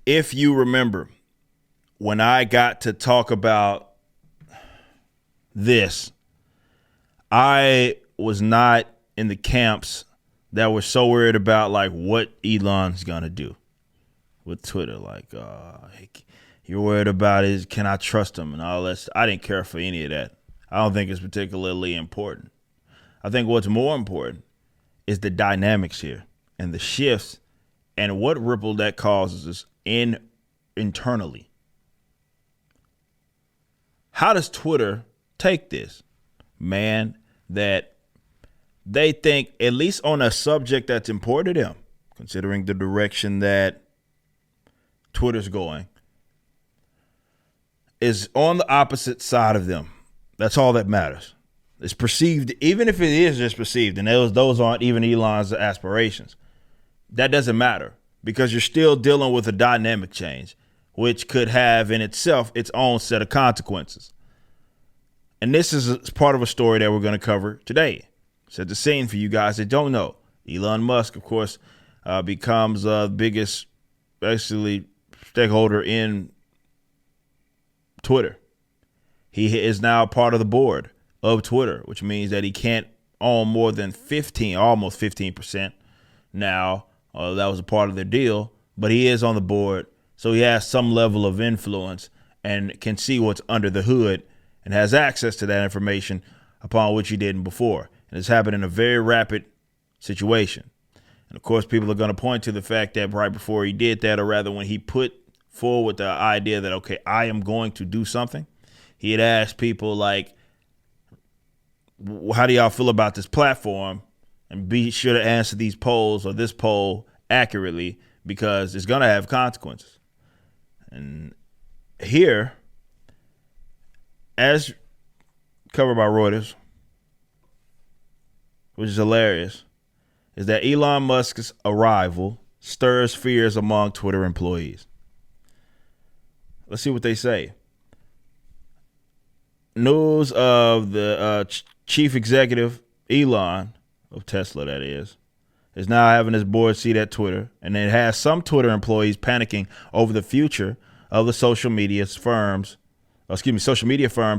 If you remember, when I got to talk about this, I was not in the camps that were so worried about like what Elon's gonna do with Twitter. Like, you're worried about is can I trust him and all that. I didn't care for any of that. I don't think it's particularly important. I think what's more important is the dynamics here and the shifts and what ripple that causes internally. How does Twitter take this? Man, that they think, at least on a subject that's important to them, considering the direction that Twitter's going, is on the opposite side of them. That's all that matters. It's perceived, even if it is just perceived, and those aren't even Elon's aspirations. That doesn't matter because you're still dealing with a dynamic change, which could have in itself its own set of consequences. And this is part of a story that we're going to cover today. Set the scene for you guys that don't know. Elon Musk, of course, becomes the biggest, basically, stakeholder in Twitter. He is now part of the board of Twitter, which means that he can't own more than almost 15% now. That was a part of the deal, but he is on the board, so he has some level of influence and can see what's under the hood and has access to that information upon which he didn't before. And it's happened in a very rapid situation. And of course, people are going to point to the fact that right before he did that, or rather when he put forward the idea that, okay, I am going to do something, he had asked people like, how do y'all feel about this platform? And be sure to answer these polls or this poll accurately because it's going to have consequences. And here, as covered by Reuters, which is hilarious, is that Elon Musk's arrival stirs fears among Twitter employees. Let's see what they say. News of the chief executive, Elon, of Tesla that is now having his board seat at Twitter, and it has some Twitter employees panicking over the future of the social media firms'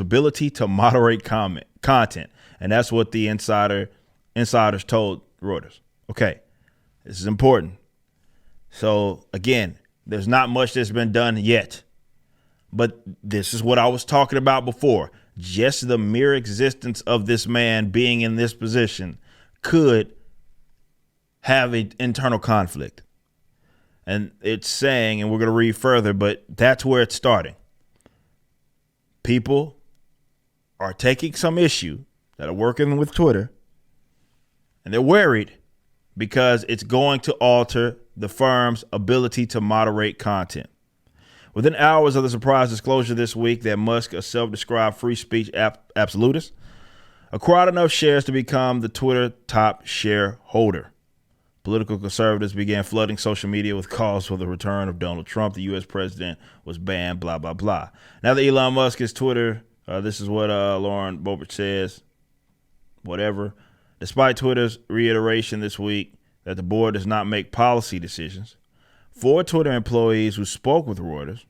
ability to moderate content. And that's what the insiders told Reuters. Okay, this is important. So again, there's not much that's been done yet, but this is what I was talking about before. Just the mere existence of this man being in this position could have an internal conflict. And it's saying, and we're going to read further, but that's where it's starting. People are taking some issue that are working with Twitter, and they're worried because it's going to alter the firm's ability to moderate content. Within hours of the surprise disclosure this week that Musk, a self-described free speech absolutist, acquired enough shares to become the Twitter top shareholder. Political conservatives began flooding social media with calls for the return of Donald Trump. The U.S. president was banned, blah, blah, blah. Now that Elon Musk is Twitter, this is what Lauren Boebert says, whatever. Despite Twitter's reiteration this week that the board does not make policy decisions, 4 Twitter employees who spoke with Reuters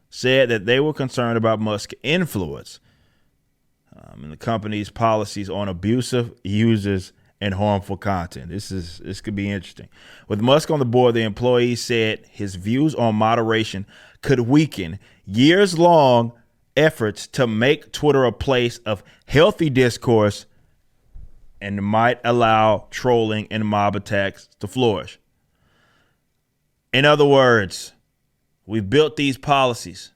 said that they were concerned about Musk's influence in the company's policies on abusive users and harmful content. This could be interesting. With Musk on the board, the employees said his views on moderation could weaken years-long efforts to make Twitter a place of healthy discourse and might allow trolling and mob attacks to flourish. In other words, we've built these policies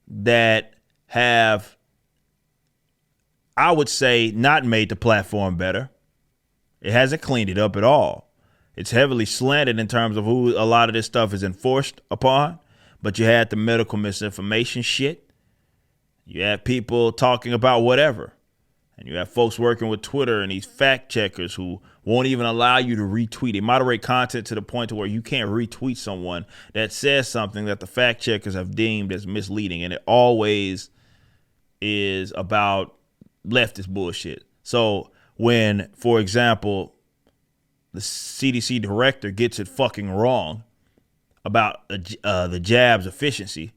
that have, I would say, not made the platform better. It hasn't cleaned it up at all. It's heavily slanted in terms of who a lot of this stuff is enforced upon. But you had the medical misinformation shit. You had people talking about whatever. And you have folks working with Twitter and these fact checkers who won't even allow you to retweet. They moderate content to the point to where you can't retweet someone that says something that the fact checkers have deemed as misleading. And it always is about leftist bullshit. So when, for example, the CDC director gets it fucking wrong about the jab's efficiency.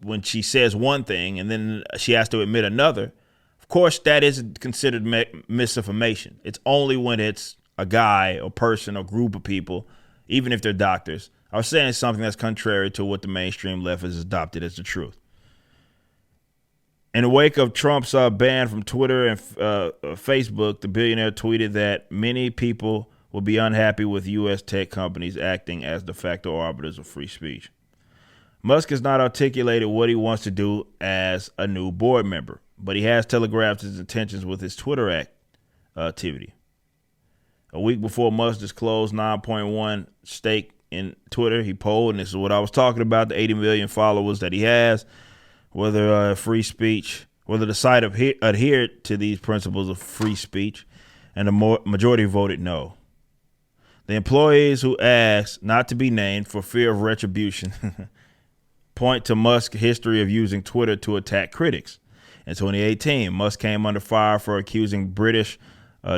When she says one thing and then she has to admit another, of course, that isn't considered misinformation. It's only when it's a guy or person or group of people, even if they're doctors, are saying something that's contrary to what the mainstream left has adopted as the truth. In the wake of Trump's ban from Twitter and Facebook, the billionaire tweeted that many people will be unhappy with U.S. tech companies acting as de facto arbiters of free speech. Musk has not articulated what he wants to do as a new board member, but he has telegraphed his intentions with his Twitter activity. A week before Musk disclosed 9.1 stake in Twitter, he polled, and this is what I was talking about, the 80 million followers that he has, whether free speech, whether the site adhered to these principles of free speech, and the majority voted no. The employees who asked not to be named for fear of retribution point to Musk's history of using Twitter to attack critics. In 2018, Musk came under fire for accusing British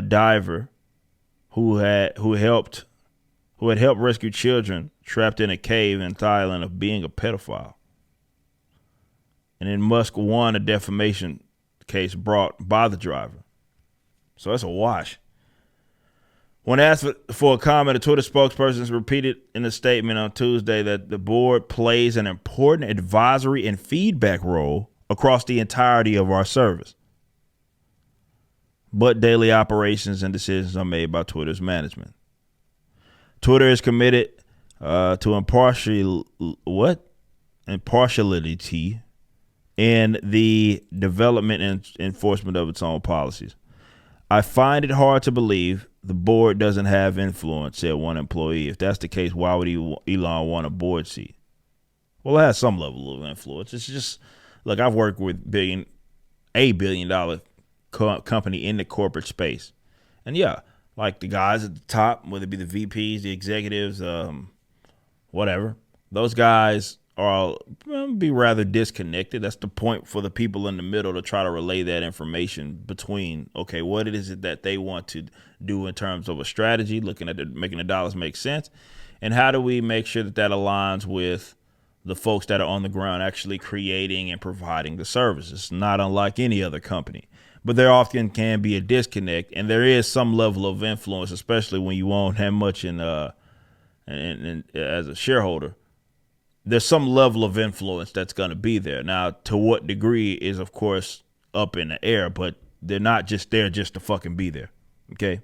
diver who had helped rescue children trapped in a cave in Thailand of being a pedophile. And then Musk won a defamation case brought by the driver. So that's a wash. When asked for a comment, a Twitter spokesperson repeated in a statement on Tuesday that the board plays an important advisory and feedback role across the entirety of our service. But daily operations and decisions are made by Twitter's management. Twitter is committed to impartiality in the development and enforcement of its own policies. I find it hard to believe the board doesn't have influence, said one employee. If that's the case, why would Elon want a board seat? Well, it has some level of influence. It's just, look, I've worked with a billion dollar company in the corporate space. And yeah, like the guys at the top, whether it be the VPs, the executives, whatever, those guys are be rather disconnected. That's the point for the people in the middle to try to relay that information between, okay, what it is that they want to do in terms of a strategy, looking at making the dollars make sense, and how do we make sure that that aligns with the folks that are on the ground actually creating and providing the services, not unlike any other company. But there often can be a disconnect, and there is some level of influence, especially when you won't have much in as a shareholder. There's some level of influence that's going to be there. Now, to what degree is, of course, up in the air, but they're not just there just to fucking be there. Okay.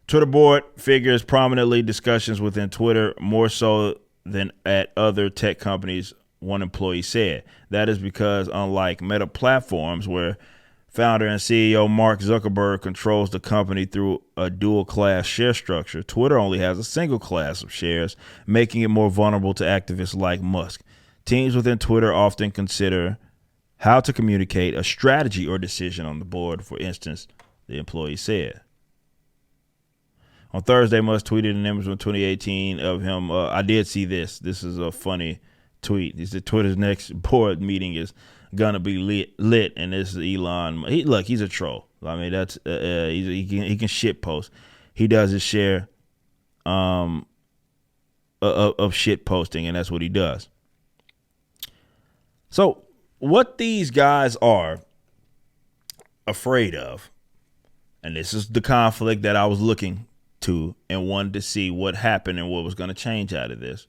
Twitter board figures prominently discussions within Twitter more so than at other tech companies, one employee said. That is because unlike Meta platforms, where founder and CEO Mark Zuckerberg controls the company through a dual-class share structure, Twitter only has a single class of shares, making it more vulnerable to activists like Musk. Teams within Twitter often consider how to communicate a strategy or decision on the board, for instance, the employee said. On Thursday, Musk tweeted an image from 2018 of him. I did see this. This is a funny tweet. He said Twitter's next board meeting is gonna be lit, and this is Elon. He's a troll. I mean, that's he can shit post. He does his share of shit posting, and that's what he does. So what these guys are afraid of, and this is the conflict that I was looking to and wanted to see what happened and what was going to change out of this,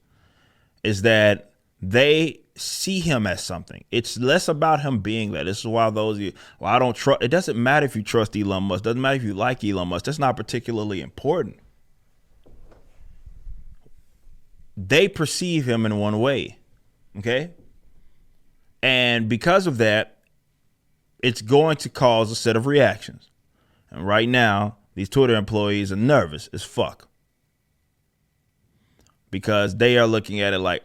is that they see him as something. It's less about him being that. This is why those of you, well, I don't trust. It doesn't matter if you trust Elon Musk. Doesn't matter if you like Elon Musk. That's not particularly important. They perceive him in one way. Okay. And because of that, it's going to cause a set of reactions. And right now, these Twitter employees are nervous as fuck, because they are looking at it like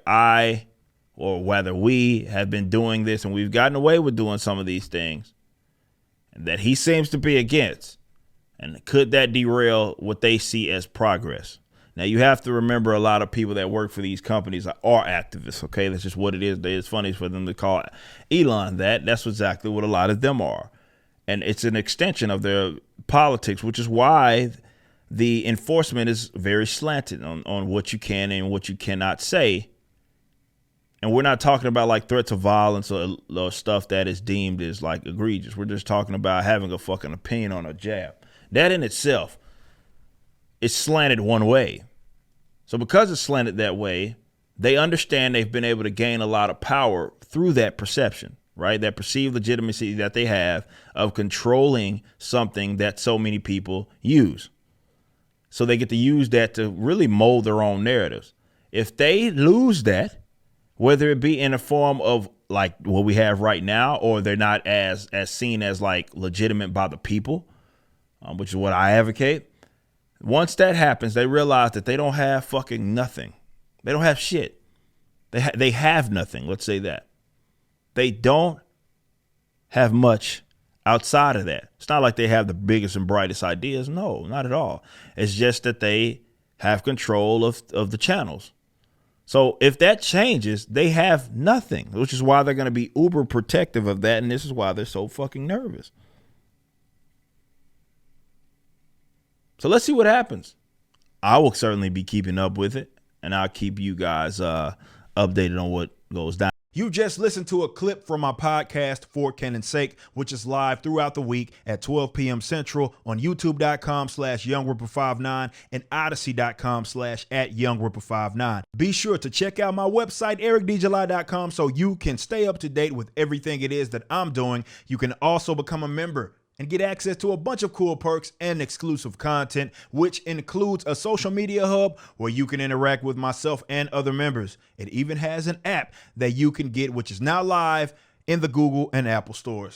or whether we have been doing this and we've gotten away with doing some of these things and that he seems to be against. And could that derail what they see as progress? Now, you have to remember a lot of people that work for these companies are activists. OK, that's just what it is. It's funny for them to call Elon that. That's exactly what a lot of them are. And it's an extension of their politics, which is why the enforcement is very slanted on what you can and what you cannot say. And we're not talking about like threats of violence or stuff that is deemed as like egregious. We're just talking about having a fucking opinion on a jab. That in itself is slanted one way. So because it's slanted that way, they understand they've been able to gain a lot of power through that perception, right? That perceived legitimacy that they have of controlling something that so many people use. So they get to use that to really mold their own narratives. If they lose that, whether it be in a form of like what we have right now, or they're not as seen as like legitimate by the people, which is what I advocate. Once that happens, they realize that they don't have fucking nothing. They don't have shit. They have nothing. Let's say that. They don't have much outside of that. It's not like they have the biggest and brightest ideas. No, not at all. It's just that they have control of the channels. So if that changes, they have nothing, which is why they're going to be uber protective of that. And this is why they're so fucking nervous. So let's see what happens. I will certainly be keeping up with it, and I'll keep you guys updated on what goes down. You just listened to a clip from my podcast, For Canon's Sake, which is live throughout the week at 12 p.m. Central on youtube.com/YoungRipper59 and odyssey.com/@YoungRipper59. Be sure to check out my website, ericdjuly.com, so you can stay up to date with everything it is that I'm doing. You can also become a member and get access to a bunch of cool perks and exclusive content, which includes a social media hub where you can interact with myself and other members. It even has an app that you can get, which is now live in the Google and Apple stores.